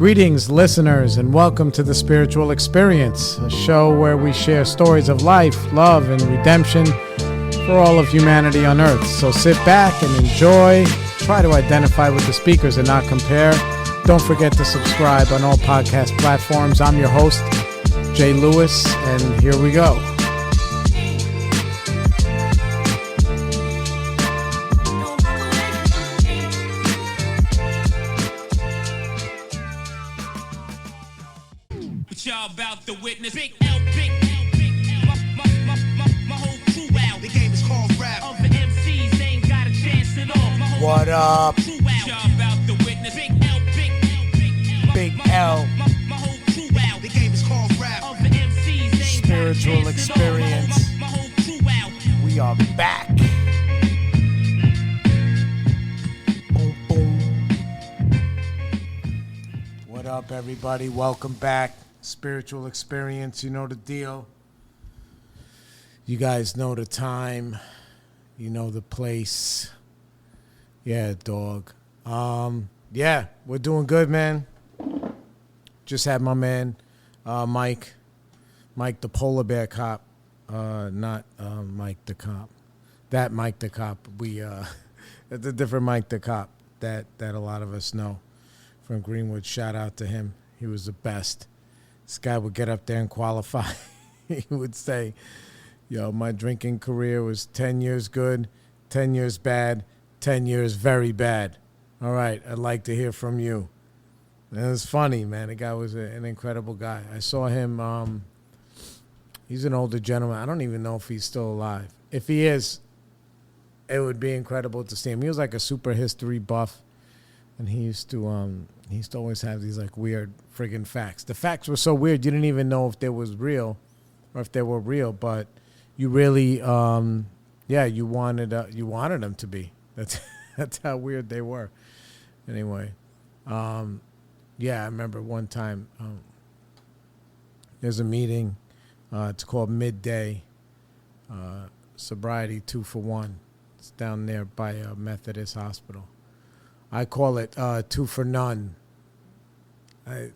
Greetings, listeners, and welcome to The Spiritual Experience, a show where we share stories of life, love, and redemption for all of humanity on Earth. So sit back and enjoy. Try to identify with the speakers and not compare. Don't forget to subscribe on all podcast platforms. I'm your host, Jay Lewis, and here we go. Y'all about to witness Big L, my whole crew out. The game is called rap. Other MCs ain't got a chance at all. What up? Y'all about to witness Big L, Big L. My whole crew out. The game is called rap. Other MCs ain't Spiritual got a chance at all. experience. My whole crew out. We are back. Boom, boom. What up, everybody? Welcome back. Spiritual experience, you know the deal. You guys know the time. You know the place. Yeah, dog. Yeah, we're doing good, man. Just had my man, Mike the polar bear cop. Not Mike the cop. That Mike the cop. It's a different Mike the cop that a lot of us know from Greenwood. Shout out to him. He was the best. This guy would get up there and qualify. He would say, yo, my drinking career was 10 years good, 10 years bad, 10 years very bad. All right, I'd like to hear from you. And it was funny, man. The guy was an incredible guy. I saw him. He's an older gentleman. I don't even know if he's still alive. If he is, it would be incredible to see him. He was like a super history buff. And he used to always have these like weird friggin' facts. The facts were so weird you didn't even know if they was real or if they were real, but you really you wanted them to be. That's how weird they were. Anyway, I remember one time there's a meeting. It's called Midday Sobriety 2 for 1. It's down there by Methodist Hospital. I call it 2 for none. I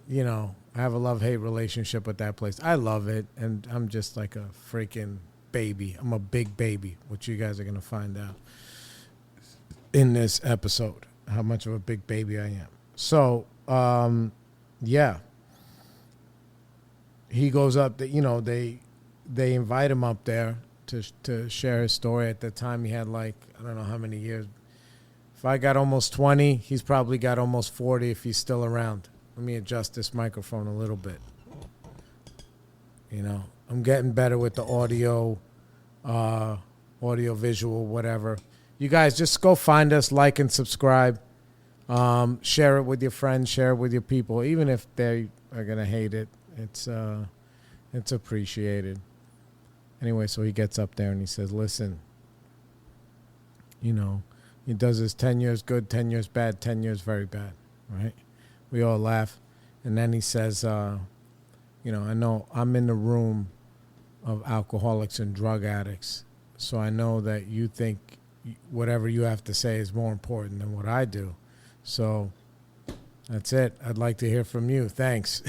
have a love-hate relationship with that place. I love it, and I'm just like a freaking baby. I'm a big baby, which you guys are going to find out in this episode, how much of a big baby I am. So, he goes up, they invite him up there to share his story. At the time, he had like, I don't know how many years. If I got almost 20, he's probably got almost 40 if he's still around. Let me adjust this microphone a little bit. I'm getting better with the audio, visual, whatever. You guys just go find us, like and subscribe. Share it with your friends, share it with your people. Even if they are going to hate it, it's appreciated. Anyway, so he gets up there and he says, listen, he does his 10 years good, 10 years bad, 10 years very bad, right? We all laugh. And then he says, I know I'm in the room of alcoholics and drug addicts, so I know that you think whatever you have to say is more important than what I do. So that's it. I'd like to hear from you. Thanks.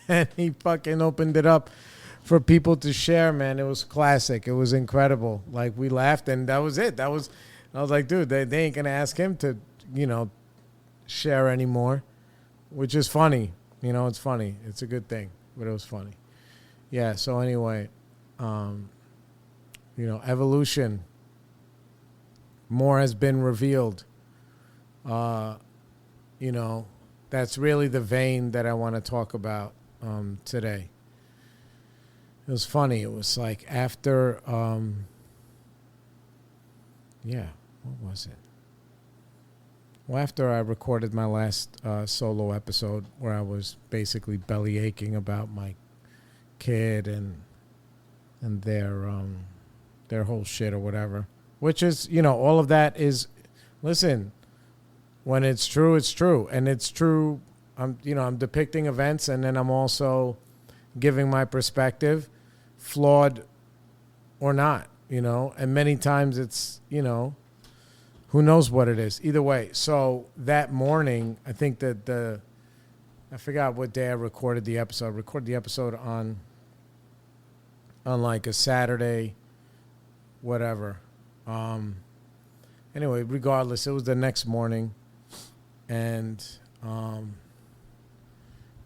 And he fucking opened it up for people to share, man. It was classic. It was incredible. Like, we laughed, and that was it. I was like, dude, they ain't going to ask him to, share anymore, which is funny. It's funny. It's a good thing, but it was funny. Yeah, so anyway, evolution. More has been revealed. That's really the vein that I want to talk about today. It was funny. It was like after, what was it? Well, after I recorded my last solo episode where I was basically belly aching about my kid and their whole shit or whatever, which is, all of that is, listen, when it's true, it's true. And it's true. I'm depicting events, and then I'm also giving my perspective, flawed or not, and many times it's, who knows what it is. Either way. So that morning, I think that I forgot what day I recorded the episode. I recorded the episode on like a Saturday, whatever. Anyway, regardless, it was the next morning, and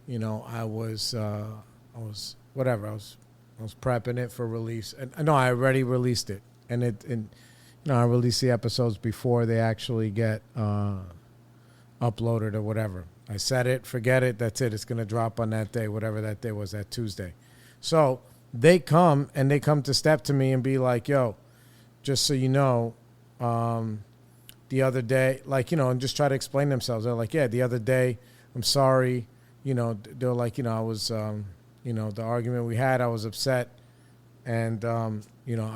you know, I was whatever. I was prepping it for release, and no, I already released it, and you know, I released the episodes before they actually get uploaded or whatever. I said it, forget it, that's it. It's gonna drop on that day, whatever that day was, that Tuesday. So they come to step to me and be like, "Yo, just so you know, the other day," like, you know, and just try to explain themselves. They're like, "Yeah, the other day, I'm sorry." You know, they're like, you know, I was, you know, the argument we had, I was upset, and you know,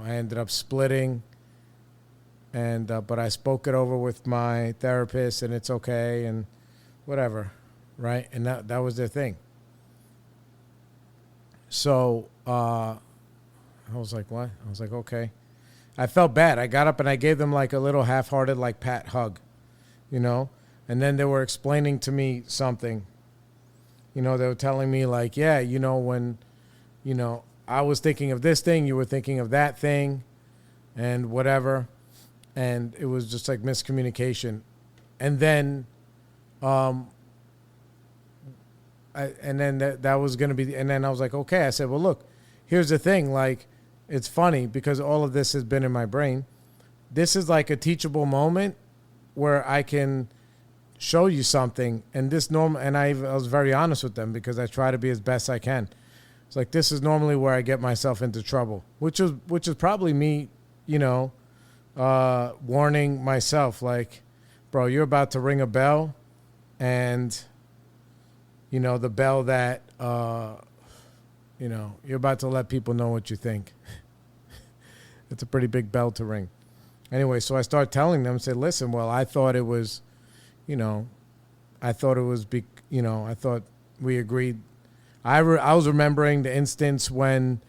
I ended up splitting, and but I spoke it over with my therapist, and it's okay, and whatever, right? And that was their thing. So I was like, what? I was like, okay. I felt bad. I got up and I gave them like a little half-hearted, like, pat hug, you know? And then they were explaining to me something. You know, they were telling me, like, yeah, you know, when, you know, I was thinking of this thing, you were thinking of that thing, and whatever. And it was just like miscommunication. And then, that was going to be, and then I was like, okay. I said, well, look, here's the thing. Like, it's funny because all of this has been in my brain. This is like a teachable moment where I can show you something, and this normal, and I was very honest with them because I try to be as best I can. It's like, this is normally where I get myself into trouble, which is probably me, you know, warning myself, like, bro, you're about to ring a bell, and, you know, the bell that, you know, you're about to let people know what you think. It's a pretty big bell to ring. Anyway, so I start telling them, say, listen, well, I thought it was, you know, I thought we agreed. I was remembering the instance when,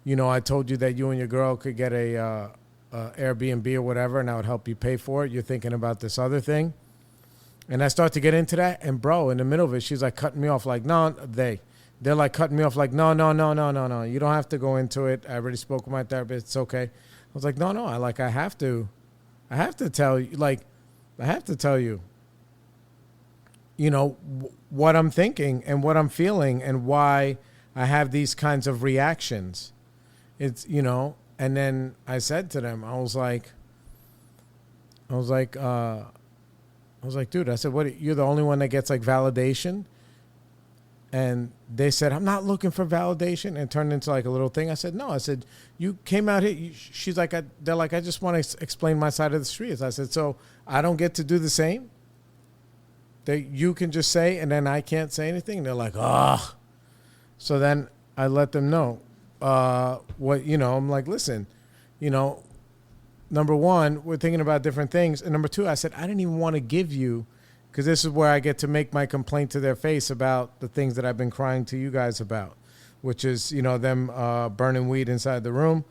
you know, I told you that you and your girl could get a Airbnb or whatever, and I would help you pay for it. You're thinking about this other thing. And I start to get into that, and bro, in the middle of it, she's like cutting me off, like, no, they're like cutting me off, like, no, you don't have to go into it. I already spoke with my therapist. It's okay. I was like, no, I have to tell you, like, I have to tell you, you know, what I'm thinking and what I'm feeling and why I have these kinds of reactions. It's, you know, and then I said to them, I was like, dude, I said, what, you're the only one that gets like validation? And they said, I'm not looking for validation, and it turned into like a little thing. I said, no. I said, you came out here. She's like, they're like, I just want to explain my side of the street. I said, so I don't get to do the same? That you can just say, and then I can't say anything? And they're like, ah. So then I let them know what, you know, I'm like, listen, you know, number one, we're thinking about different things. And number two, I said, I didn't even want to give you, because this is where I get to make my complaint to their face about the things that I've been crying to you guys about, which is, you know, them burning weed inside the room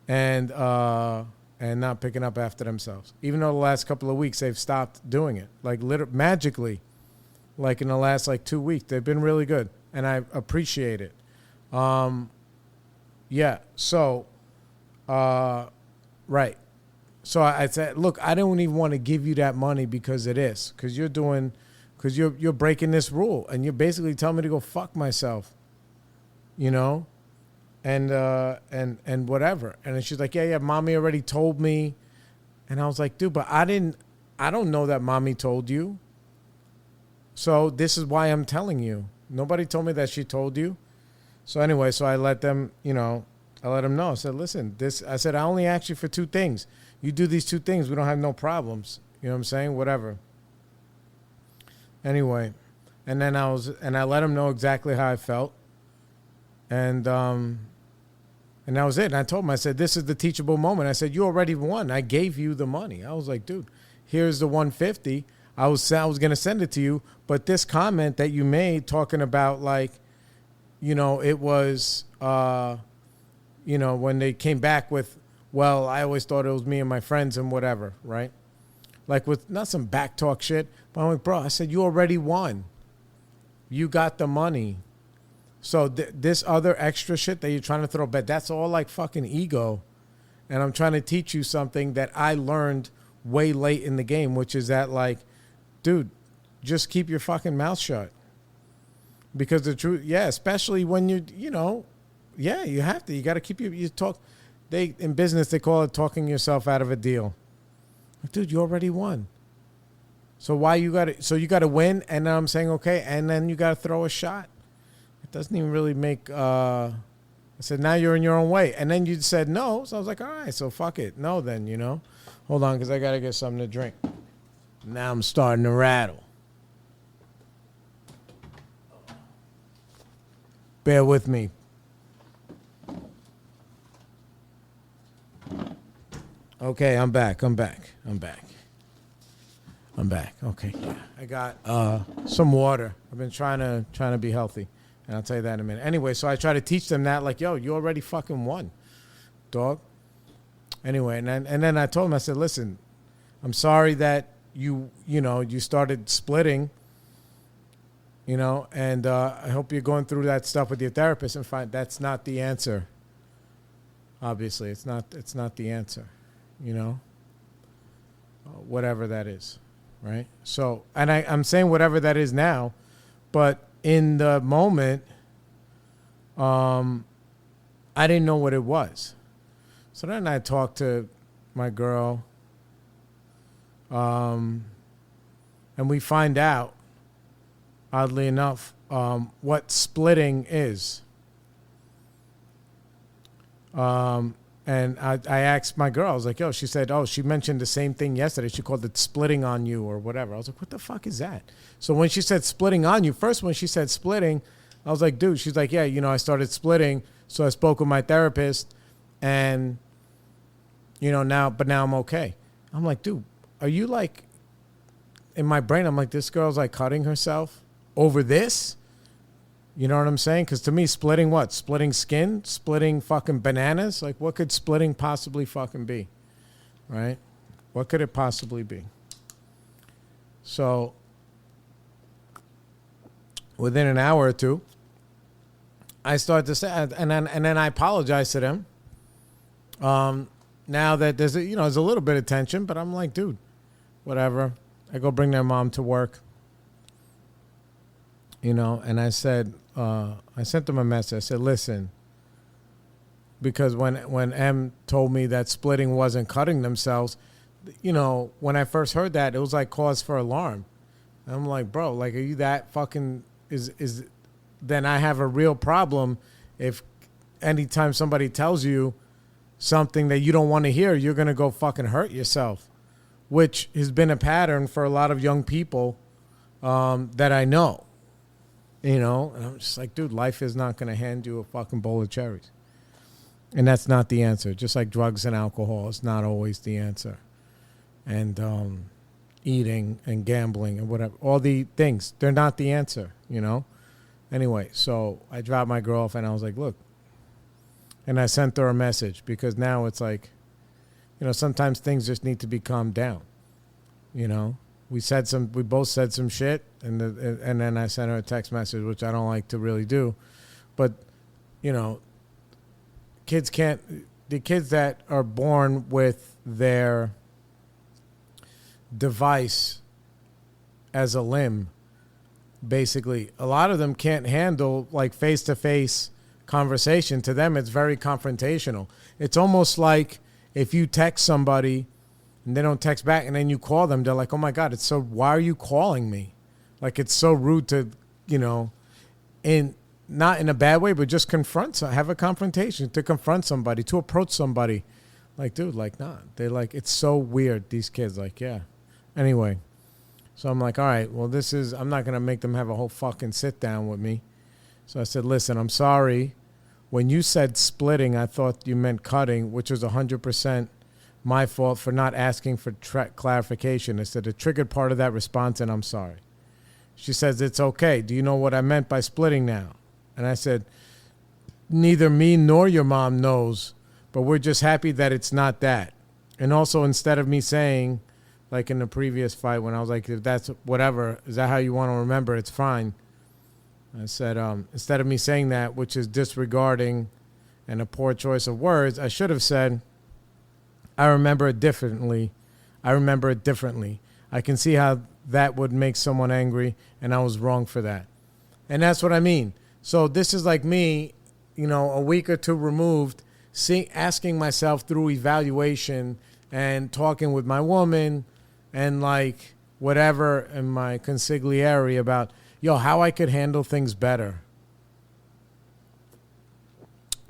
and not picking up after themselves. Even though the last couple of weeks they've stopped doing it, like magically, like in the last like 2 weeks, they've been really good, and I appreciate it. Yeah. So, right. So I said, look, I don't even want to give you that money because of this, because you're breaking this rule, and you're basically telling me to go fuck myself, you know, and whatever. And then she's like, yeah, mommy already told me. And I was like, dude, but I don't know that mommy told you. So this is why I'm telling you. Nobody told me that she told you. So anyway, so I let them, you know, I let them know. I said, listen, I said, I only asked you for 2 things. You do these 2 things, we don't have no problems. You know what I'm saying? Whatever. Anyway, and then I let them know exactly how I felt. And that was it. And I told him, I said, this is the teachable moment. I said, you already won. I gave you the money. I was like, dude, here's the $150. I was going to send it to you. But this comment that you made talking about, like, you know, it was, you know, when they came back with, well, I always thought it was me and my friends and whatever, right? Like, with not some back talk shit. But I'm like, bro, I said, you already won. You got the money. So this other extra shit that you're trying to throw back, that's all like fucking ego. And I'm trying to teach you something that I learned way late in the game, which is that, like, dude, just keep your fucking mouth shut. Because the truth, yeah, especially when you know, yeah, you have to. You got to keep you talk. In business, they call it talking yourself out of a deal. Like, dude, you already won. So why you got to? So you got to win, and then I'm saying okay, and then you got to throw a shot. It doesn't even really make. I said now you're in your own way, and then you said no. So I was like, all right, so fuck it, no, then hold on, because I got to get something to drink. Now I'm starting to rattle. Bear with me. Okay, I'm back. Okay, yeah. I got some water. I've been trying to be healthy, and I'll tell you that in a minute. Anyway, so I try to teach them that, like, yo, you already fucking won, dog. Anyway, and then I told him, I said, listen, I'm sorry that you started splitting, and I hope you're going through that stuff with your therapist and find that's not the answer. Obviously, it's not the answer, whatever that is, right? So, and I'm saying whatever that is now, but in the moment, I didn't know what it was. So then I talked to my girl, and we find out, oddly enough, what splitting is. And I asked my girl, I was like, yo, she said, oh, she mentioned the same thing yesterday. She called it splitting on you or whatever. I was like, what the fuck is that? So when she said splitting on you, first when she said splitting, I was like, dude, she's like, yeah, I started splitting. So I spoke with my therapist and, now I'm okay. I'm like, dude, are you like, in my brain, I'm like, this girl's like cutting herself over this? You know what I'm saying? Because to me, splitting what? Splitting skin? Splitting fucking bananas? Like, what could splitting possibly fucking be? Right? What could it possibly be? So, within an hour or two, I start to say, and then I apologize to them. Now that there's there's a little bit of tension, but I'm like, dude, whatever. I go bring their mom to work. And I said, I sent them a message. I said, listen, because when M told me that splitting wasn't cutting themselves, when I first heard that, it was like cause for alarm. And I'm like, bro, like, are you that fucking, then I have a real problem if anytime somebody tells you something that you don't want to hear, you're going to go fucking hurt yourself, which has been a pattern for a lot of young people that I know. And I'm just like, dude, life is not going to hand you a fucking bowl of cherries. And that's not the answer. Just like drugs and alcohol, it's not always the answer. And eating and gambling and whatever, all the things, they're not the answer, Anyway, so I dropped my girl off and I was like, look. And I sent her a message because now it's like, sometimes things just need to be calmed down, We both said some shit, and then I sent her a text message, which I don't like to really do, but the kids that are born with their device as a limb, basically, a lot of them can't handle like face-to-face conversation. To them, it's very confrontational. It's almost like if you text somebody and they don't text back, and then you call them, they're like, oh my God, why are you calling me? Like, it's so rude to, not in a bad way, but just have a confrontation, to confront somebody, to approach somebody. Like, dude, like, nah. They're like, it's so weird, these kids, like, yeah. Anyway, so I'm like, all right, well, I'm not going to make them have a whole fucking sit down with me. So I said, listen, I'm sorry. When you said splitting, I thought you meant cutting, which was 100% my fault for not asking for clarification. I said a triggered part of that response, and I'm sorry. She says, it's okay. Do you know what I meant by splitting now? And I said, neither me nor your mom knows, but we're just happy that it's not that. And also, instead of me saying, like in the previous fight when I was like, if that's whatever, is that how you want to remember? It's fine. I said, instead of me saying that, which is disregarding and a poor choice of words, I should have said, I remember it differently. I remember it differently. I can see how that would make someone angry, and I was wrong for that. And that's what I mean. So this is like me, a week or two removed, asking myself through evaluation and talking with my woman and like whatever in my consigliere about, how I could handle things better.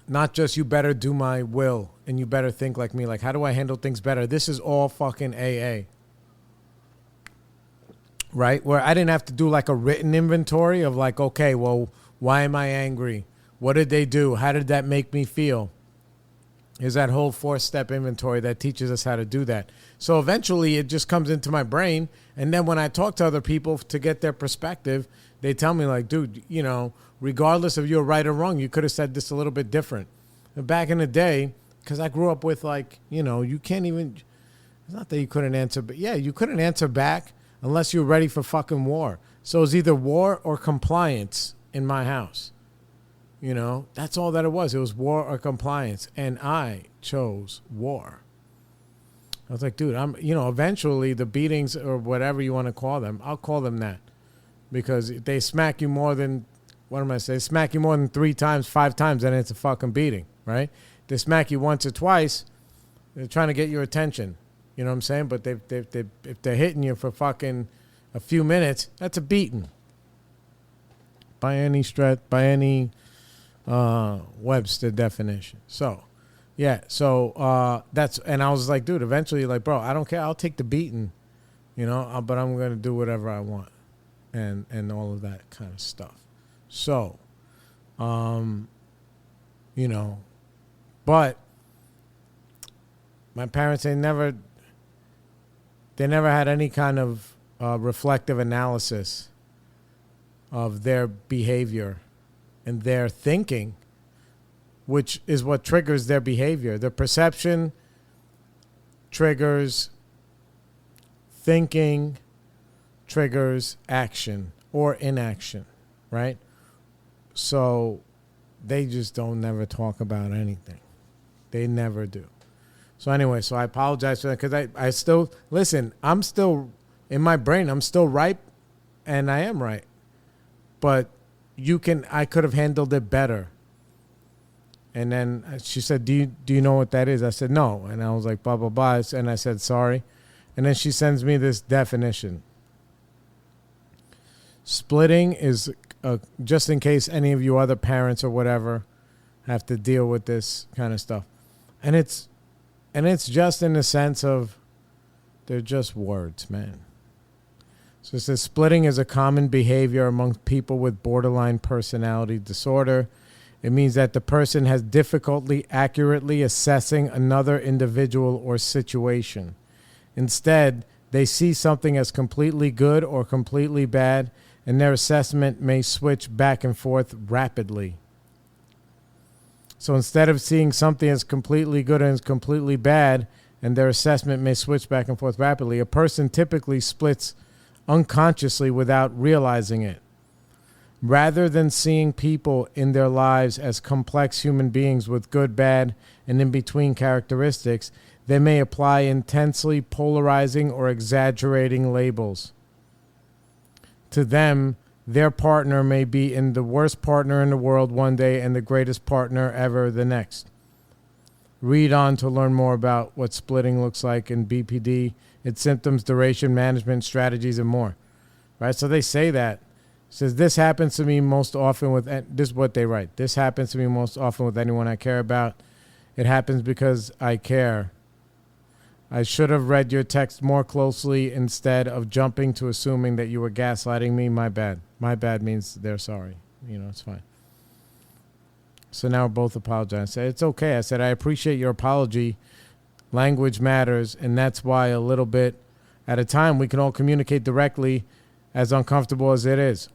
Not just you better do my will and you better think like me. Like, how do I handle things better? This is all fucking AA. Right? Where I didn't have to do like a written inventory of like, okay, well, why am I angry? What did they do? How did that make me feel? Is that whole 4-step inventory that teaches us how to do that. So eventually it just comes into my brain. And then when I talk to other people to get their perspective, they tell me like, dude, regardless of you're right or wrong, you could have said this a little bit different. And back in the day, because I grew up with like, you can't even, it's not that you couldn't answer, but yeah, you couldn't answer back unless you're ready for fucking war. So it was either war or compliance in my house. That's all that it was. It was war or compliance. And I chose war. I was like, dude, eventually the beatings or whatever you want to call them, I'll call them that. Because if they smack you more than, smack you more than 3 times, 5 times, then it's a fucking beating, right? They smack you once or twice, they're trying to get your attention. You know what I'm saying? But if they're hitting you for fucking a few minutes, that's a beating. By any stretch, by any Webster definition. So, yeah. So and I was like, dude, eventually, like, bro, I don't care. I'll take the beating, but I'm going to do whatever I want and all of that kind of stuff. So, but my parents, they never had any kind of reflective analysis of their behavior and their thinking, which is what triggers their behavior. The perception triggers thinking, triggers action or inaction, right? So they just don't never talk about anything. They never do. So anyway, so I apologize for that because I still, listen, I'm still, in my brain, I'm still ripe and I am right. But I could have handled it better. And then she said, do you know what that is? I said, no. And I was like, blah, blah, blah. And I said, sorry. And then she sends me this definition. Splitting is, just in case any of you other parents or whatever have to deal with this kind of stuff. And it's just in the sense of they're just words, man. So it says splitting is a common behavior among people with borderline personality disorder. It means that the person has difficulty accurately assessing another individual or situation. Instead, they see something as completely good or completely bad, and their assessment may switch back and forth rapidly. So instead of seeing something as completely good and as completely bad, and their assessment may switch back and forth rapidly, a person typically splits unconsciously without realizing it. Rather than seeing people in their lives as complex human beings with good, bad, and in-between characteristics, they may apply intensely polarizing or exaggerating labels. To them, their partner may be in the worst partner in the world one day and the greatest partner ever the next. Read on to learn more about what splitting looks like in BPD, its symptoms, duration, management, strategies, and more. Right? So they say that. It says, this happens to me most often with, this is what they write. This happens to me most often with anyone I care about. It happens because I care. I should have read your text more closely instead of jumping to assuming that you were gaslighting me. My bad. My bad means they're sorry. It's fine. So now we're both apologizing. I said, it's okay. I said, I appreciate your apology. Language matters, and that's why a little bit at a time we can all communicate directly, as uncomfortable as it is.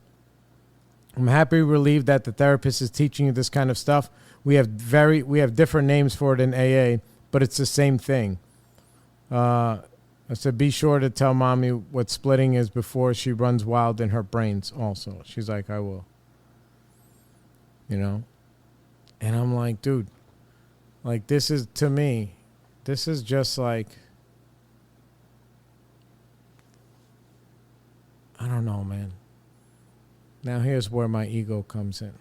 I'm happy relieved that the therapist is teaching you this kind of stuff. We have different names for it in AA, but it's the same thing. I said, be sure to tell mommy what splitting is before she runs wild in her brains also. She's like, I will. you know? And I'm like, dude, like, this is, to me, this is just like, I don't know, man. Now here's where my ego comes in,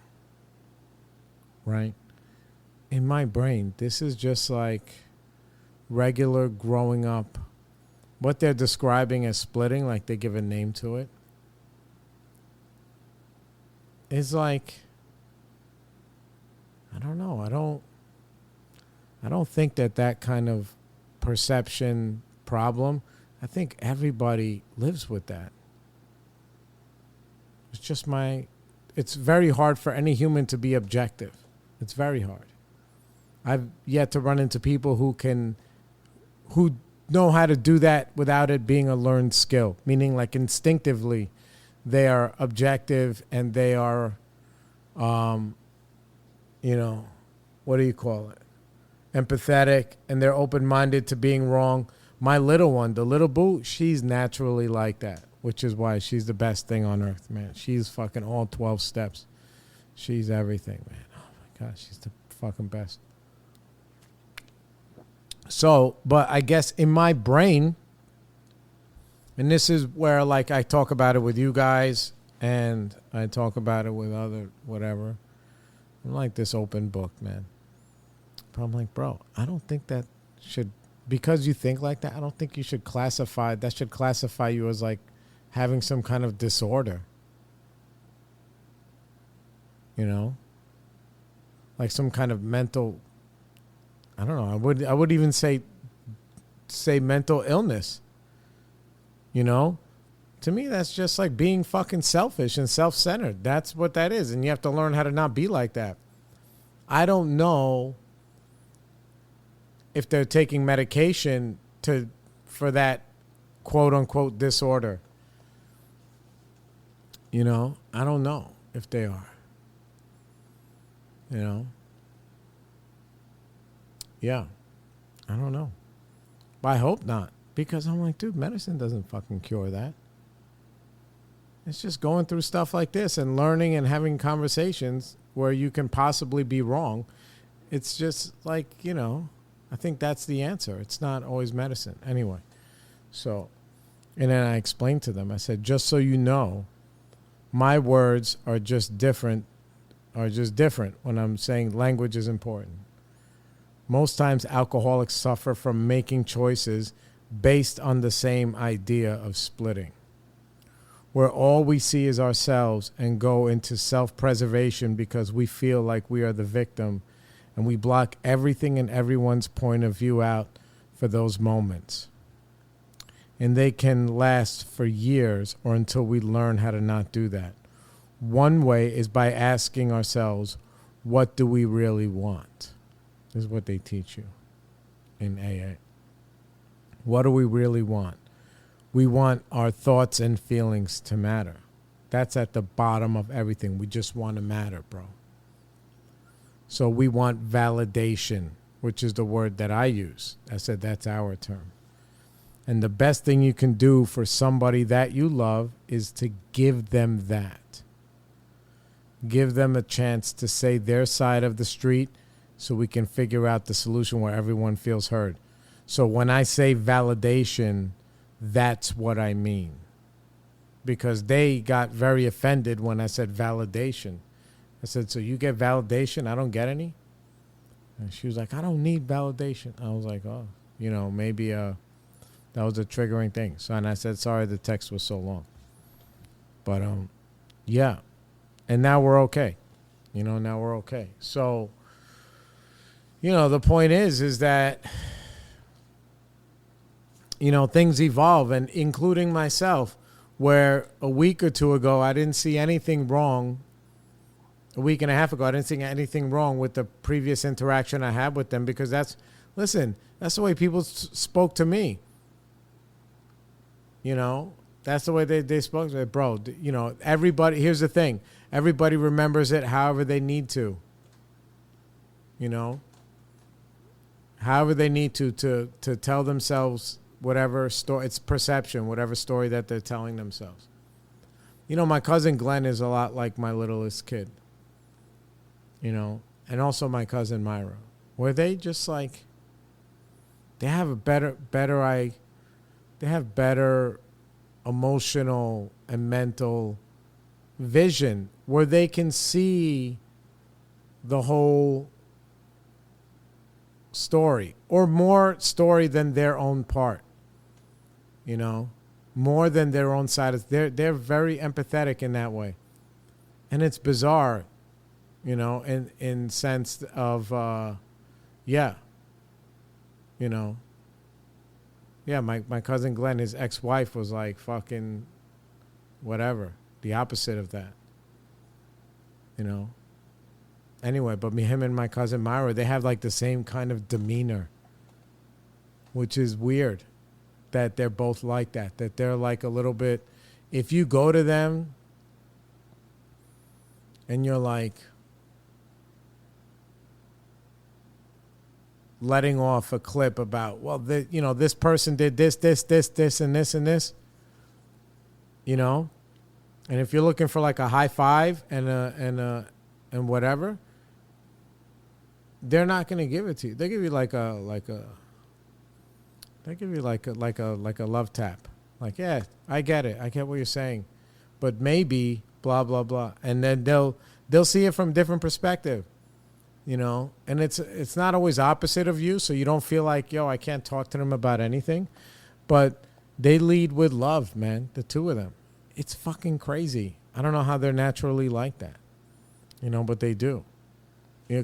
right? In my brain, this is just like regular growing up. What they're describing as splitting, like they give a name to it, is like, I don't know. I don't think that kind of perception problem, I think everybody lives with that. It's just it's very hard for any human to be objective. It's very hard. I've yet to run into people who know how to do that without it being a learned skill, meaning like instinctively they are objective and they are, what do you call it? Empathetic, and they're open-minded to being wrong. My little one, the little boo, she's naturally like that, which is why she's the best thing on earth, man. She's fucking all 12 steps. She's everything, man. Oh my God, she's the fucking best. So, but I guess in my brain, and this is where like I talk about it with you guys and I talk about it with other whatever. I'm like this open book, man. But I'm like, bro, I don't think that should, because you think like that, I don't think you should classify, that should classify you as like having some kind of disorder. You know? Like some kind of mental, I don't know, I would even say mental illness. You know? To me, that's just like being fucking selfish and self-centered. That's what that is. And you have to learn how to not be like that. I don't know if they're taking medication for that quote unquote disorder. You know, I don't know if they are. You know? Yeah. I don't know. But I hope not. Because I'm like, dude, medicine doesn't fucking cure that. It's just going through stuff like this and learning and having conversations where you can possibly be wrong. It's just like, you know, I think that's the answer. It's not always medicine. Anyway, so, and then I explained to them, I said, just so you know, my words are just different when I'm saying language is important. Most times alcoholics suffer from making choices based on the same idea of splitting, where all we see is ourselves and go into self-preservation because we feel like we are the victim, and we block everything and everyone's point of view out for those moments. And they can last for years or until we learn how to not do that. One way is by asking ourselves, what do we really want? This is what they teach you in AA. What do we really want? We want our thoughts and feelings to matter. That's at the bottom of everything. We just want to matter, bro. So we want validation, which is the word that I use. I said that's our term. And the best thing you can do for somebody that you love is to give them that. Give them a chance to say their side of the street so we can figure out the solution where everyone feels heard. So when I say validation, that's what I mean. Because they got very offended when I said validation. I said, so you get validation? I don't get any? And she was like, I don't need validation. I was like, oh, you know, maybe that was a triggering thing. So, and I said, sorry, the text was so long. But, yeah. And now we're okay. You know, now we're okay. So, you know, the point is that, you know, things evolve, and including myself, where a week or two ago, I didn't see anything wrong. A week and a half ago, I didn't see anything wrong with the previous interaction I had with them, because that's the way people spoke to me. You know, that's the way they spoke to me. Bro, you know, everybody, here's the thing. Everybody remembers it however they need to. You know? However they need to tell themselves whatever story, it's perception, whatever story that they're telling themselves. You know, my cousin Glenn is a lot like my littlest kid. and also my cousin Myra, where they just like, they have a better they have better emotional and mental vision where they can see the whole story, or more story than their own part, more than their own side. They're very empathetic in that way, and it's bizarre, in sense of my cousin Glenn, his ex-wife was like fucking whatever, the opposite of that, Anyway, but him and my cousin Myra, they have like the same kind of demeanor, which is weird that they're both like that. That they're like a little bit, if you go to them and you're like letting off a clip about, well, this person did this, and this, and if you're looking for like a high five and whatever, they're not going to give it to you. They give you like a love tap. Like, yeah, I get it. I get what you're saying, but maybe blah blah blah, and then they'll see it from different perspective, and it's not always opposite of you, so you don't feel like, I can't talk to them about anything, but they lead with love, man. The two of them, it's fucking crazy. I don't know how they're naturally like that, but they do.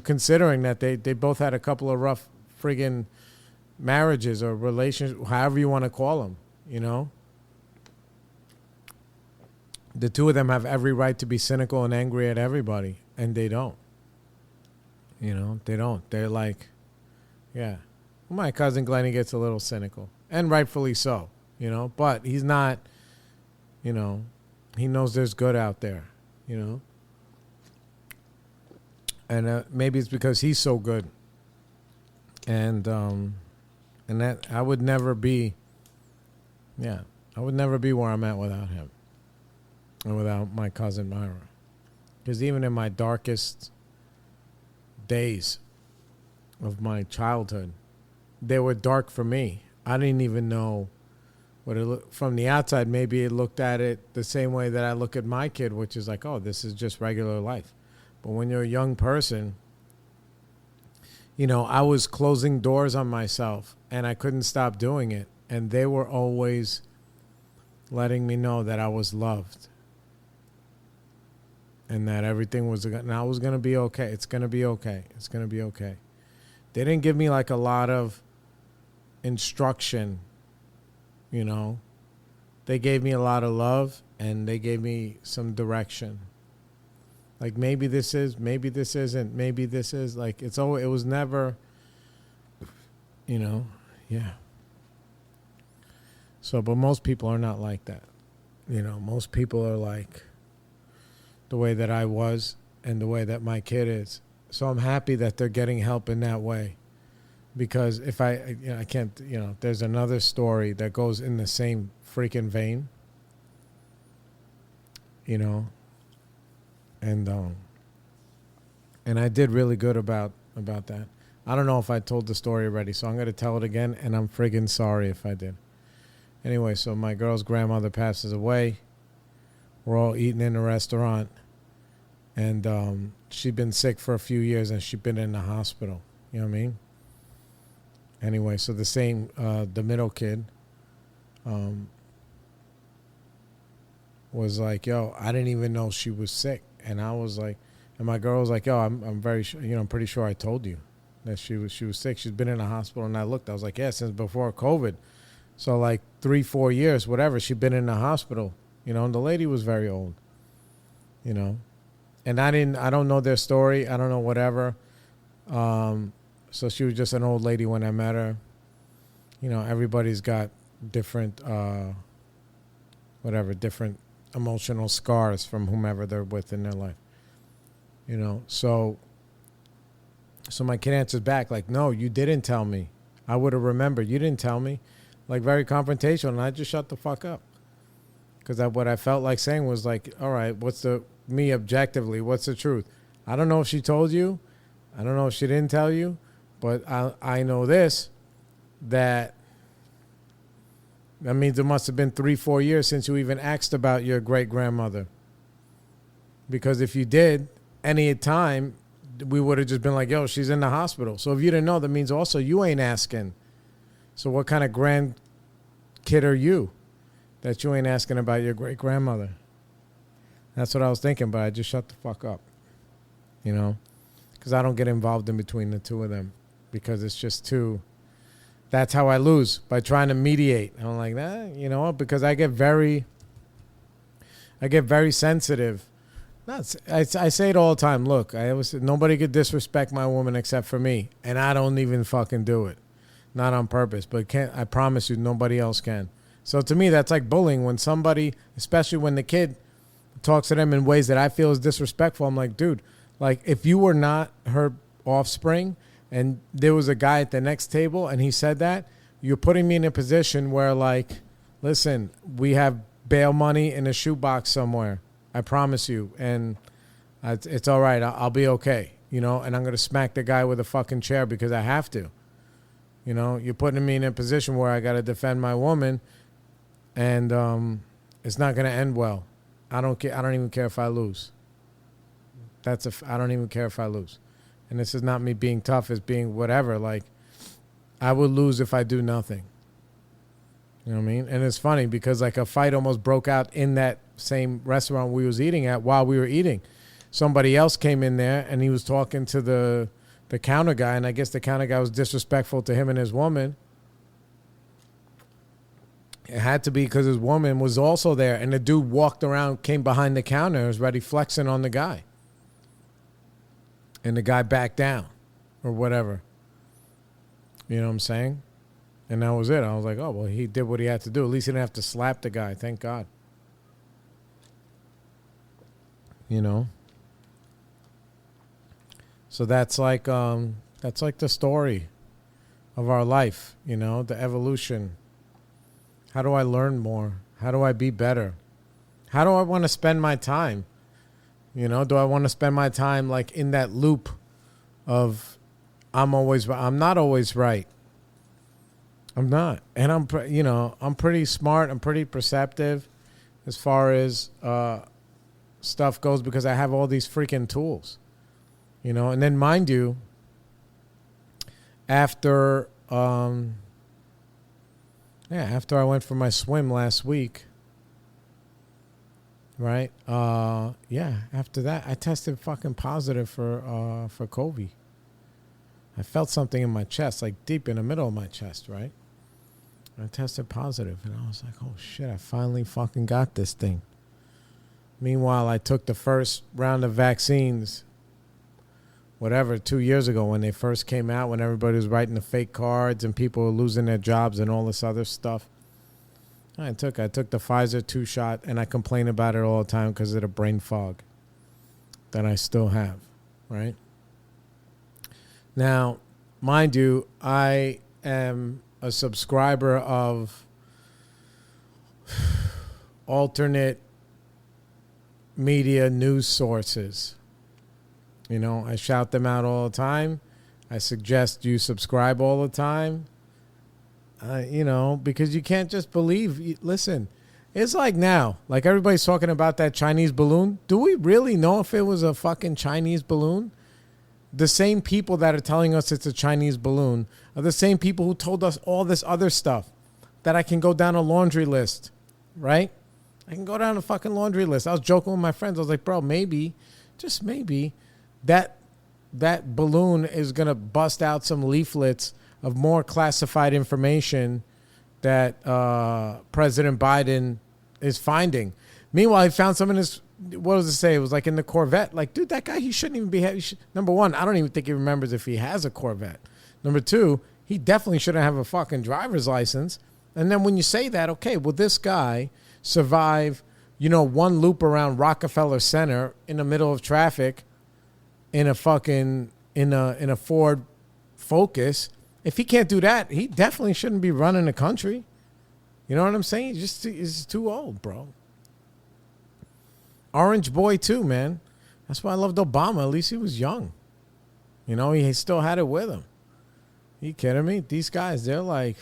Considering that they both had a couple of rough friggin' marriages or relations, however you want to call them, The two of them have every right to be cynical and angry at everybody, and they don't. They don't. They're like, yeah. My cousin Glennie gets a little cynical, and rightfully so, but he's not, he knows there's good out there, And maybe it's because he's so good. And that I would never be where I'm at without him. And without my cousin Myra. Because even in my darkest days of my childhood, they were dark for me. I didn't even know what it looked from the outside. Maybe it looked at it the same way that I look at my kid, which is like, oh, this is just regular life. But when you're a young person, I was closing doors on myself and I couldn't stop doing it. And they were always letting me know that I was loved and that everything was, and I was going to be okay. It's going to be okay. It's going to be okay. They didn't give me like a lot of instruction, They gave me a lot of love and they gave me some direction. Like, maybe this is, maybe this isn't, maybe this is. Like, it was never, yeah. So, but most people are not like that. Most people are like the way that I was and the way that my kid is. So I'm happy that they're getting help in that way. Because if I can't, there's another story that goes in the same freaking vein, And I did really good about that. I don't know if I told the story already, so I'm going to tell it again, and I'm friggin' sorry if I did. Anyway, so my girl's grandmother passes away. We're all eating in a restaurant, and she'd been sick for a few years, and she'd been in the hospital. You know what I mean? Anyway, so the middle kid was like, yo, I didn't even know she was sick. And I was like, and my girl was like, yo, I'm very sure, I'm pretty sure I told you that she was sick. She's been in the hospital. And I looked, I was like, yeah, since before COVID. So like 3-4 years, whatever, she'd been in the hospital, and the lady was very old, and I don't know their story. I don't know whatever. So she was just an old lady when I met her. Everybody's got different, different emotional scars from whomever they're with in their life. So my kid answers back like, no, you didn't tell me. I would have remembered. You didn't tell me. Like, very confrontational. And I just shut the fuck up. Because what I felt like saying was like, all right, me objectively, what's the truth? I don't know if she told you. I don't know if she didn't tell you. But I know this, that means it must have been 3-4 years since you even asked about your great-grandmother. Because if you did, any time, we would have just been like, yo, she's in the hospital. So if you didn't know, that means also you ain't asking. So what kind of grandkid are you that you ain't asking about your great-grandmother? That's what I was thinking, but I just shut the fuck up, you know, because I don't get involved in between the two of them, because it's just too, that's how I lose, by trying to mediate. I'm like, you know what, because I get very sensitive. I say it all the time. Look, I always say, nobody could disrespect my woman except for me, and I don't even fucking do it. Not on purpose, but I promise you, nobody else can. So to me, that's like bullying. When somebody, especially when the kid talks to them in ways that I feel is disrespectful, I'm like, dude, like if you were not her offspring and there was a guy at the next table and he said that, you're putting me in a position where, like, listen, we have bail money in a shoebox somewhere. I promise you. And it's all right. I'll be okay, you know, and I'm going to smack the guy with a fucking chair because I have to. You know, you're putting me in a position where I got to defend my woman, and it's not going to end well. I don't care. I don't even care if I lose. I don't even care if I lose. And this is not me being tough, it's being whatever. Like, I would lose if I do nothing. You know what I mean? And it's funny because, like, a fight almost broke out in that same restaurant we was eating at while we were eating. Somebody else came in there and he was talking to the counter guy, and I guess the counter guy was disrespectful to him and his woman. It had to be because his woman was also there, and the dude walked around, came behind the counter, was ready flexing on the guy. And the guy backed down or whatever. You know what I'm saying? And that was it. I was like, oh, well, he did what he had to do. At least he didn't have to slap the guy. Thank God. You know? So that's like the story of our life, you know, the evolution. How do I learn more? How do I be better? How do I want to spend my time? You know, do I want to spend my time like in that loop of I'm not always right. I'm not. And I'm pretty smart. I'm pretty perceptive as far as stuff goes because I have all these freaking tools. You know, and then mind you, after I went for my swim last week, right? After that, I tested fucking positive for COVID. I felt something in my chest, like deep in the middle of my chest, right? I tested positive, and I was like, oh shit, I finally fucking got this thing. Meanwhile, I took the first round of vaccines 2 years ago when they first came out, when everybody was writing the fake cards and people were losing their jobs and all this other stuff. I took the Pfizer 2-shot, and I complain about it all the time because of the brain fog that I still have, right? Now, mind you, I am a subscriber of alternate media news sources. You know, I shout them out all the time. I suggest you subscribe all the time. You know, because you can't just believe. Listen, it's like now, like everybody's talking about that Chinese balloon. Do we really know if it was a fucking Chinese balloon? The same people that are telling us it's a Chinese balloon are the same people who told us all this other stuff that I can go down a laundry list, right? I can go down a fucking laundry list. I was joking with my friends. I was like, bro, maybe, just maybe, that balloon is going to bust out some leaflets of more classified information that President Biden is finding. Meanwhile, he found some in his, what does it say? It was like in the Corvette. Like, dude, that guy, he shouldn't even be, number one, I don't even think he remembers if he has a Corvette. Number two, he definitely shouldn't have a fucking driver's license. And then when you say that, okay, will this guy survive, you know, one loop around Rockefeller Center in the middle of traffic in a fucking, in a Ford Focus? If he can't do that, he definitely shouldn't be running the country. You know what I'm saying? He's too old, bro. Orange boy too, man. That's why I loved Obama. At least he was young. You know, he still had it with him. You kidding me? These guys, they're like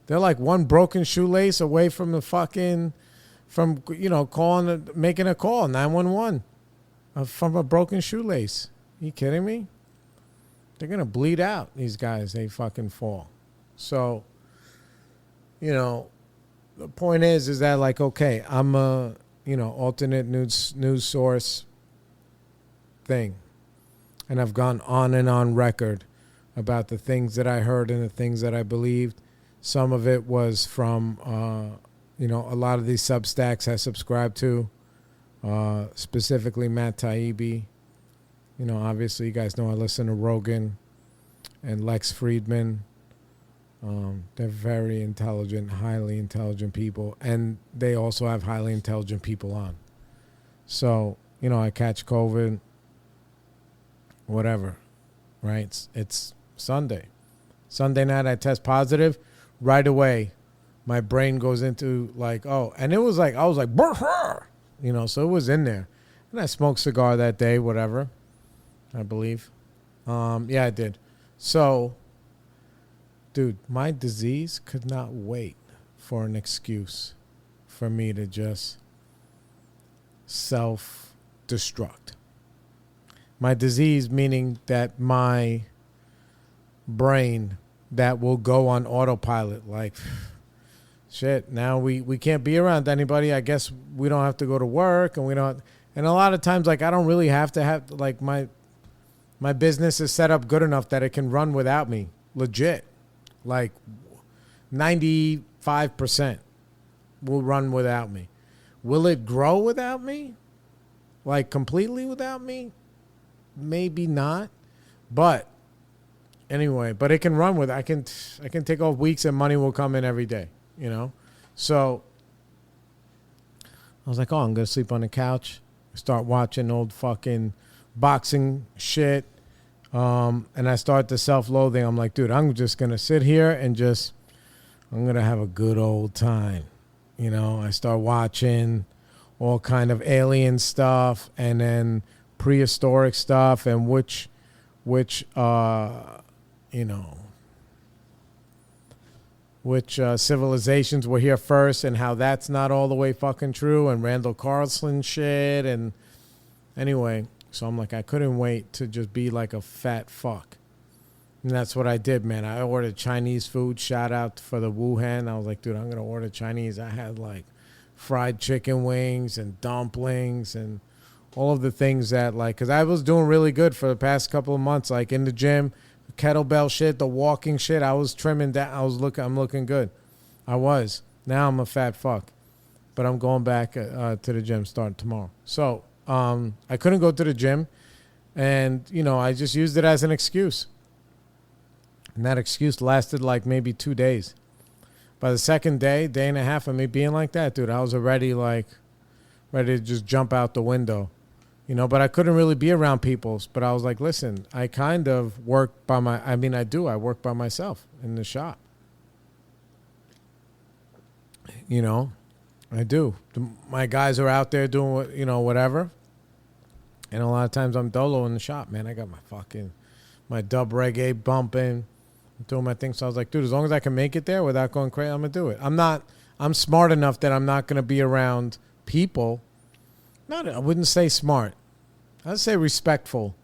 one broken shoelace away from making a call, 911, from a broken shoelace. You kidding me? They're going to bleed out, these guys. They fucking fall. So, you know, the point is that, like, okay, I'm a, alternate news source thing. And I've gone on and on record about the things that I heard and the things that I believed. Some of it was from, a lot of these Substacks I subscribe to, specifically Matt Taibbi. You know, obviously you guys know I listen to Rogan and Lex Friedman. They're very intelligent, highly intelligent people. And they also have highly intelligent people on. So, I catch COVID, whatever, right? It's Sunday. Sunday night I test positive. Right away, my brain goes into like, oh, and it was like, I was like, so it was in there. And I smoked cigar that day, whatever, I believe. Yeah, I did. So, dude, my disease could not wait for an excuse for me to just self-destruct. My disease, meaning that my brain that will go on autopilot, like, shit, now we can't be around anybody. I guess we don't have to go to work, and we don't. And a lot of times, like, I don't really have to have, like, my business is set up good enough that it can run without me, legit. Like, 95% will run without me. Will it grow without me? Like, completely without me? Maybe not. But anyway, but it can run with, I can take off weeks and money will come in every day, So I was like, oh, I'm going to sleep on the couch, start watching old fucking boxing shit. And I start the self-loathing. I'm like, dude, I'm just going to sit here and I'm going to have a good old time. I start watching all kind of alien stuff and then prehistoric stuff and which civilizations were here first and how that's not all the way fucking true, and Randall Carlson shit. And anyway, so I'm like, I couldn't wait to just be like a fat fuck. And that's what I did, man. I ordered Chinese food. Shout out for the Wuhan. I was like, dude, I'm going to order Chinese. I had like fried chicken wings and dumplings and all of the things that, like, because I was doing really good for the past couple of months, like in the gym, kettlebell shit, the walking shit. I was trimming down. I'm looking good. I was. Now I'm a fat fuck. But I'm going back to the gym starting tomorrow. So I couldn't go to the gym. And, I just used it as an excuse. And that excuse lasted like maybe 2 days. By the second day and a half of me being like that, dude, I was already like ready to just jump out the window. But I couldn't really be around people. But I was like, listen, I kind of work I work by myself in the shop. I do. My guys are out there doing, whatever. And a lot of times I'm dolo in the shop, man. I got my dub reggae bumping, doing my thing. So I was like, dude, as long as I can make it there without going crazy, I'm going to do it. I'm smart enough that I'm not going to be around people. I wouldn't say smart. I'd say respectful.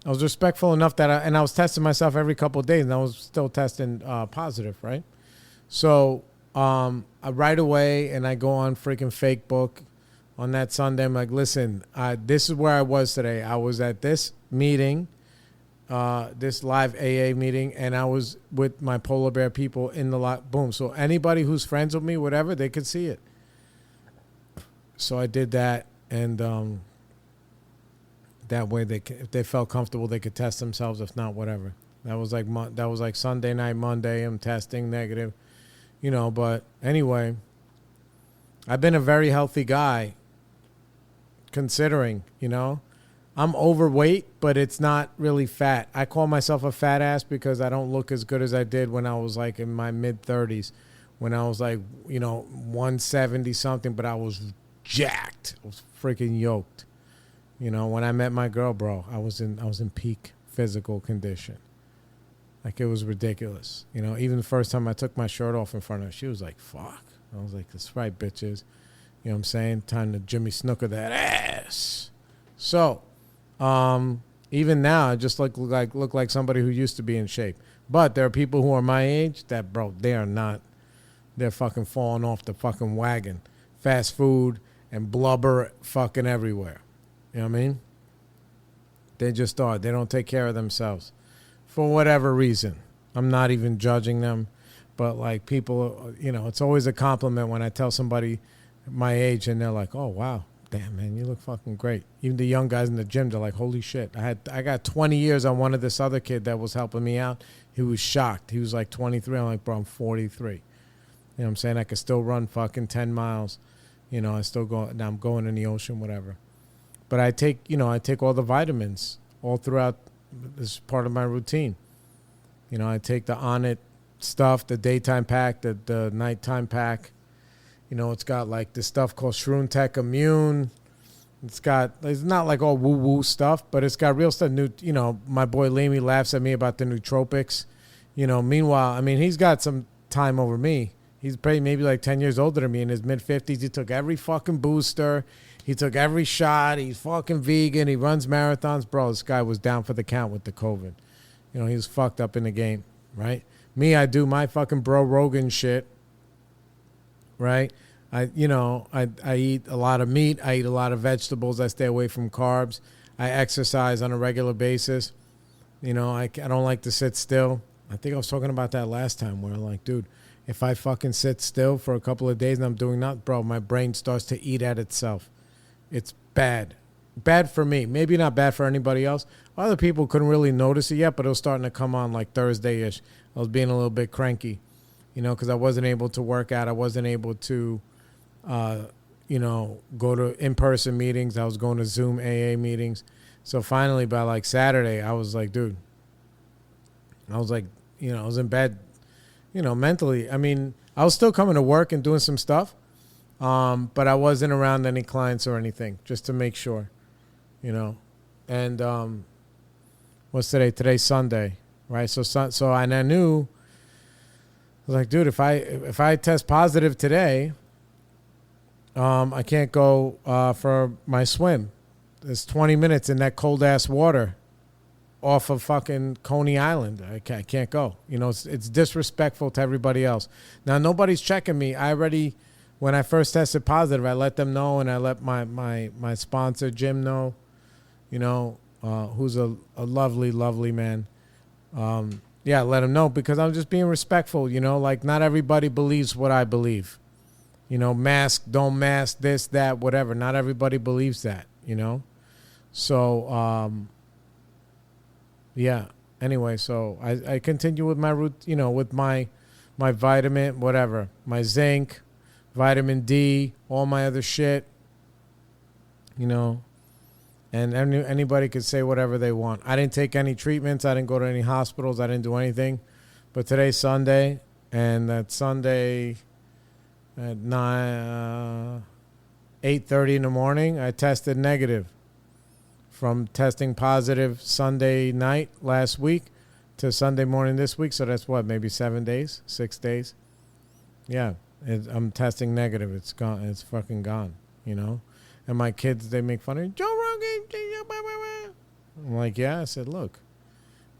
I was respectful enough that I was testing myself every couple of days, and I was still testing positive, right? So I right away, and I go on freaking Facebook on that Sunday. I'm like, listen, this is where I was today. I was at this meeting, this live AA meeting, and I was with my polar bear people in the lot. Boom. So anybody who's friends with me, whatever, they could see it. So I did that, and that way if they felt comfortable, they could test themselves. If not, whatever. That was like Sunday night, Monday. I'm testing negative, But anyway, I've been a very healthy guy, considering, I'm overweight, but it's not really fat. I call myself a fat ass because I don't look as good as I did when I was like in my mid 30s, when I was like 170 something, but I was jacked. I was freaking yoked. You know, when I met my girl, bro, I was in peak physical condition. Like, it was ridiculous. You know, even the first time I took my shirt off in front of her, she was like, fuck. I was like, that's right, bitches. You know what I'm saying? Time to Jimmy Snooker that ass. So, even now, I just look like somebody who used to be in shape. But there are people who are my age that, bro, they are not. They're fucking falling off the fucking wagon. Fast food and blubber fucking everywhere. You know what I mean? They just are. They don't take care of themselves. For whatever reason. I'm not even judging them. But, like, people, you know, it's always a compliment when I tell somebody my age and they're like, oh, wow. Damn, man, you look fucking great. Even the young guys in the gym, they're like, holy shit. I got 20 years on one of this other kid that was helping me out. He was shocked. He was like 23. I'm like, bro, I'm 43. You know what I'm saying? I could still run fucking 10 miles. You know, I still go. Now I'm going in the ocean, whatever. But I take all the vitamins all throughout this part of my routine. You know, I take the On It stuff, the daytime pack, the nighttime pack. You know, it's got like this stuff called Shroom Tech Immune. It's not like all woo-woo stuff, but it's got real stuff. You know, my boy Lamy laughs at me about the nootropics. You know, meanwhile, I mean, he's got some time over me. He's probably maybe like 10 years older than me in his mid-50s. He took every fucking booster. He took every shot. He's fucking vegan. He runs marathons. Bro, this guy was down for the count with the COVID. You know, he was fucked up in the game, right? Me, I do my fucking bro Rogan shit, right? I eat a lot of meat. I eat a lot of vegetables. I stay away from carbs. I exercise on a regular basis. You know, I don't like to sit still. I think I was talking about that last time where I'm like, dude, if I fucking sit still for a couple of days and I'm doing nothing, bro, my brain starts to eat at itself. It's bad. Bad for me. Maybe not bad for anybody else. Other people couldn't really notice it yet, but it was starting to come on like Thursday-ish. I was being a little bit cranky, you know, because I wasn't able to work out. I wasn't able to, you know, go to in-person meetings. I was going to Zoom AA meetings. So finally, by like Saturday, I was like, dude, I was like, you know, I was in bed, you know, mentally. I mean, I was still coming to work and doing some stuff, but I wasn't around any clients or anything, just to make sure, you know. And what's today? Today's Sunday, right? So and I knew, I was like, dude, if I test positive today, I can't go for my swim. It's 20 minutes in that cold ass water off of fucking Coney Island. I can't go. You know, it's disrespectful to everybody else. Now, nobody's checking me. When I first tested positive, I let them know, and I let my sponsor, Jim, know, you know, who's a lovely, lovely man. Yeah, let him know, because I'm just being respectful, you know, like not everybody believes what I believe. You know, mask, don't mask, this, that, whatever. Not everybody believes that, you know. So, yeah. Anyway, so I continue with my route, you know, with my vitamin, whatever, my zinc, vitamin D, all my other shit, you know. And anybody could say whatever they want. I didn't take any treatments. I didn't go to any hospitals. I didn't do anything. But today's Sunday, and that Sunday at 8:30 in the morning, I tested negative. From testing positive Sunday night last week to Sunday morning this week. So that's what, maybe 7 days, 6 days. Yeah, I'm testing negative. It's gone. It's fucking gone, you know. And my kids, they make fun of me. Joe Rogan. I'm like, yeah. I said, look,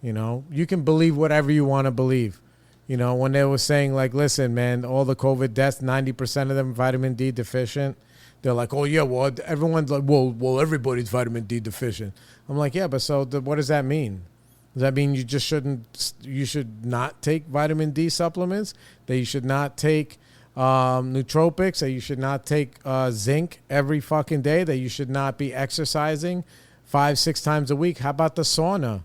you know, you can believe whatever you want to believe. You know, when they were saying, like, listen, man, all the COVID deaths, 90% of them vitamin D deficient. They're like, oh, yeah, well, everyone's like, well, everybody's vitamin D deficient. I'm like, yeah, but so what does that mean? Does that mean you should not take vitamin D supplements? That you should not take nootropics? That you should not take zinc every fucking day? That you should not be exercising 5-6 times a week? How about the sauna?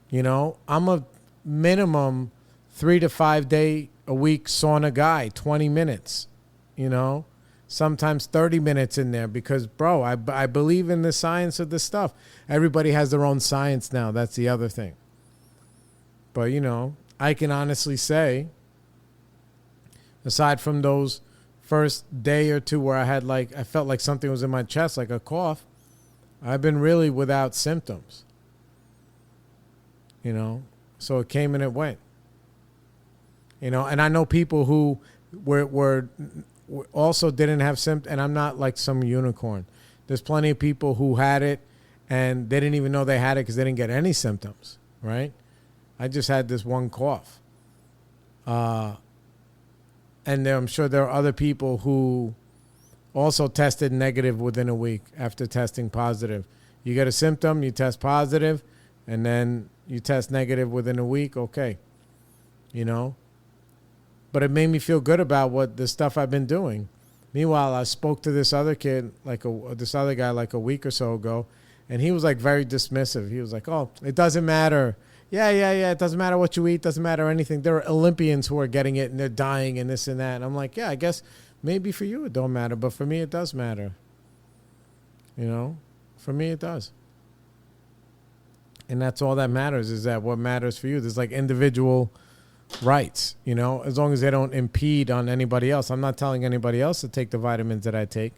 You know, I'm a minimum 3 to 5 day a week sauna guy, 20 minutes, you know. Sometimes 30 minutes in there because, bro, I believe in the science of this stuff. Everybody has their own science now. That's the other thing. But, you know, I can honestly say, aside from those first day or two where I felt like something was in my chest, like a cough, I've been really without symptoms. So it came and it went. And I know people who were also didn't have symptoms, and I'm not like some unicorn. There's plenty of people who had it and they didn't even know they had it because they didn't get any symptoms, right? I just had this one cough. And I'm sure there are other people who also tested negative within a week after testing positive. You get a symptom, you test positive, and then you test negative within a week, okay. But it made me feel good about what the stuff I've been doing. Meanwhile, I spoke to this other kid, this other guy, like a week or so ago, and he was like very dismissive. He was like, "Oh, it doesn't matter. Yeah. It doesn't matter what you eat. Doesn't matter anything. There are Olympians who are getting it and they're dying and this and that." And I'm like, "Yeah, I guess maybe for you it don't matter, but for me it does matter. For me it does." And that's all that matters, is that what matters for you. There's like individual rights, as long as they don't impede on anybody else. I'm not telling anybody else to take the vitamins that I take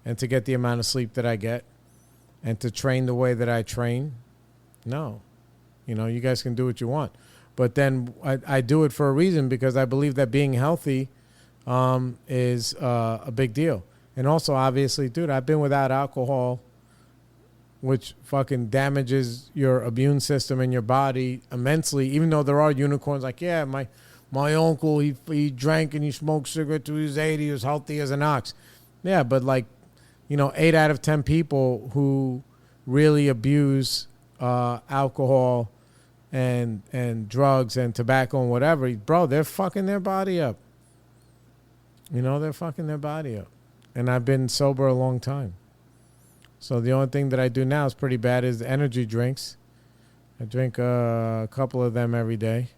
and to get the amount of sleep that I get and to train the way that I train. No. You guys can do what you want. But then I do it for a reason, because I believe that being healthy is a big deal. And also, obviously, dude, I've been without alcohol, which fucking damages your immune system and your body immensely, even though there are unicorns like, yeah, my uncle, he drank and he smoked cigarettes till he was 80, he was healthy as an ox. Yeah, but 8 out of 10 people who really abuse alcohol and drugs and tobacco and whatever, bro, they're fucking their body up. They're fucking their body up. And I've been sober a long time. So the only thing that I do now is pretty bad is energy drinks. I drink a couple of them every day.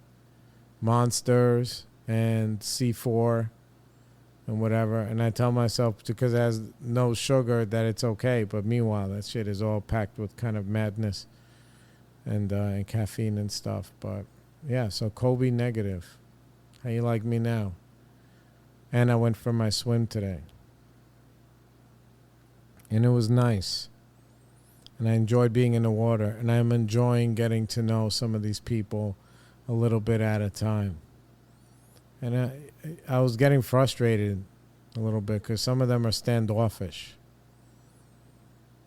Monsters and C4 and whatever. And I tell myself, because it has no sugar, that it's okay. But meanwhile, that shit is all packed with kind of madness and caffeine and stuff. But yeah, so Kobe negative. How you like me now? And I went for my swim today. And it was nice. And I enjoyed being in the water. And I'm enjoying getting to know some of these people a little bit at a time. And I was getting frustrated a little bit because some of them are standoffish.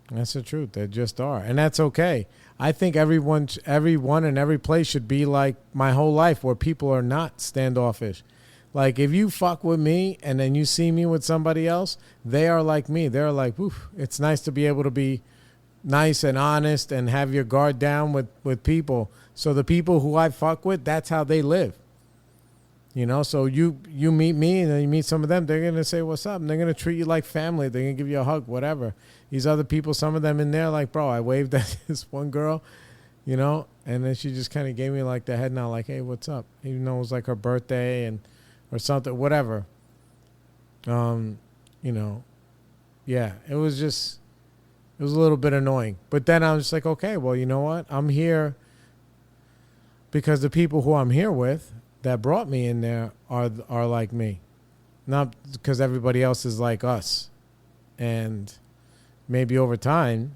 That's the truth. They just are. And that's okay. I think everyone in every place should be like my whole life, where people are not standoffish. Like, if you fuck with me and then you see me with somebody else, they are like me. They're like, oof, it's nice to be able to be nice and honest and have your guard down with people. So the people who I fuck with, that's how they live. So you meet me and then you meet some of them, they're going to say, what's up? And they're going to treat you like family. They're going to give you a hug, whatever. These other people, some of them in there, like, bro, I waved at this one girl, and then she just kind of gave me like the head nod, like, hey, what's up? Even though it was like her birthday or something, whatever. Yeah, it was a little bit annoying. But then I was just like, okay, well, you know what? I'm here because the people who I'm here with that brought me in there are like me. Not because everybody else is like us. And maybe over time,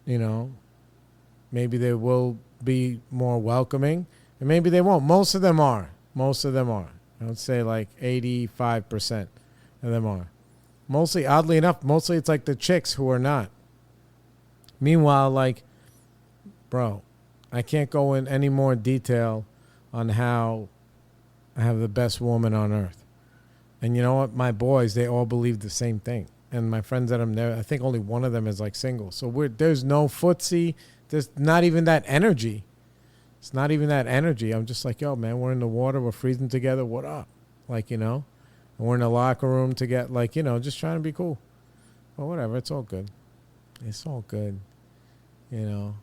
maybe they will be more welcoming, and maybe they won't. Most of them are. I would say like 85% of them are. Mostly, oddly enough, it's like the chicks who are not. Meanwhile, like, bro, I can't go in any more detail on how I have the best woman on earth. And you know what? My boys, they all believe the same thing. And my friends that I'm there, I think only one of them is like single. So there's no footsie. There's not even that energy. It's not even that energy. I'm just like, yo, man, we're in the water. We're freezing together. What up? Like, and we're in the locker room to get, like, just trying to be cool. But whatever. It's all good. It's all good. I'm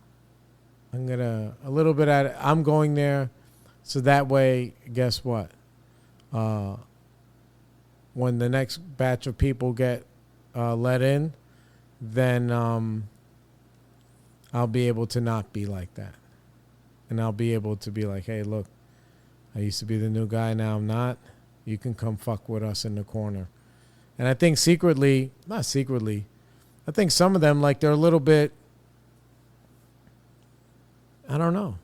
going there so that way, guess what? When the next batch of people get let in, then I'll be able to not be like that. And I'll be able to be like, hey, look, I used to be the new guy, now I'm not. You can come fuck with us in the corner. And I think not secretly, I think some of them, like, they're a little bit, I don't know.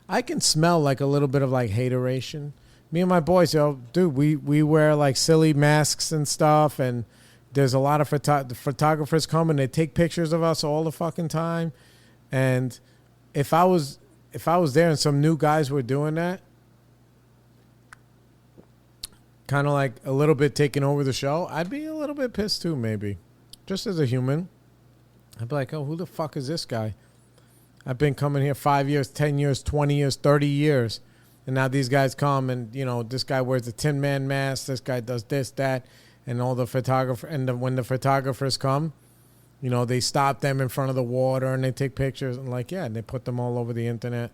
I can smell like a little bit of like hateration. Me and my boys, dude, we wear like silly masks and stuff, and there's a lot of photographers come and they take pictures of us all the fucking time. And if I was there and some new guys were doing that, kind of like a little bit taking over the show, I'd be a little bit pissed too, maybe. Just as a human. I'd be like, oh, who the fuck is this guy? I've been coming here 5 years, 10 years, 20 years, 30 years. And now these guys come and, you know, this guy wears a Tin Man mask. This guy does this, that. And all the photographer, and when the photographers come, you know, they stop them in front of the water and they take pictures. And like, yeah, and they put them all over the internet.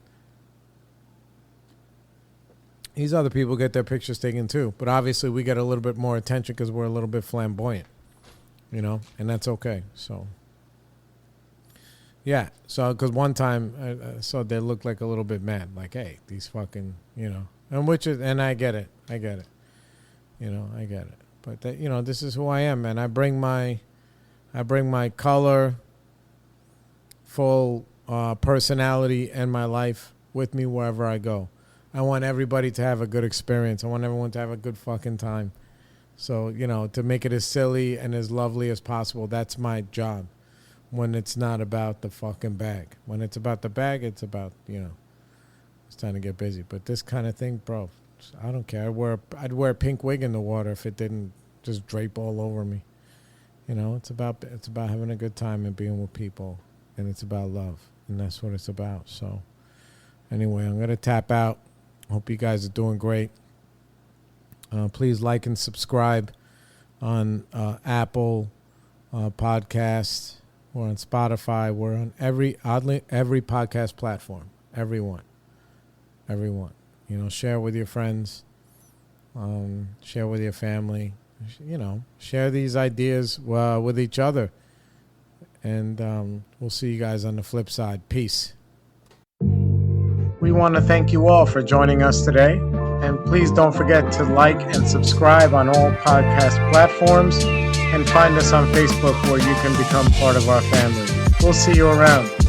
These other people get their pictures taken too. But obviously we get a little bit more attention because we're a little bit flamboyant, you know, and that's okay. So, yeah. So, because one time I saw they looked like a little bit mad. Like, hey, these fucking, you know, and I get it. You know, I get it. But, that, you know, this is who I am, man. I bring my color, full personality and my life with me wherever I go. I want everybody to have a good experience. I want everyone to have a good fucking time. So, you know, to make it as silly and as lovely as possible, that's my job. When it's not about the fucking bag. When it's about the bag, it's about, you know, it's time to get busy. But this kind of thing, bro, I don't care. I'd wear a pink wig in the water if it didn't just drape all over me. You know, it's about having a good time and being with people. And it's about love. And that's what it's about. So, anyway, I'm going to tap out. Hope you guys are doing great. Please like and subscribe on Apple Podcasts. We're on Spotify. We're on every podcast platform. Everyone. You know, share with your friends. Share with your family. You know, share these ideas with each other. And we'll see you guys on the flip side. Peace. We want to thank you all for joining us today. And please don't forget to like and subscribe on all podcast platforms. And find us on Facebook where you can become part of our family. We'll see you around.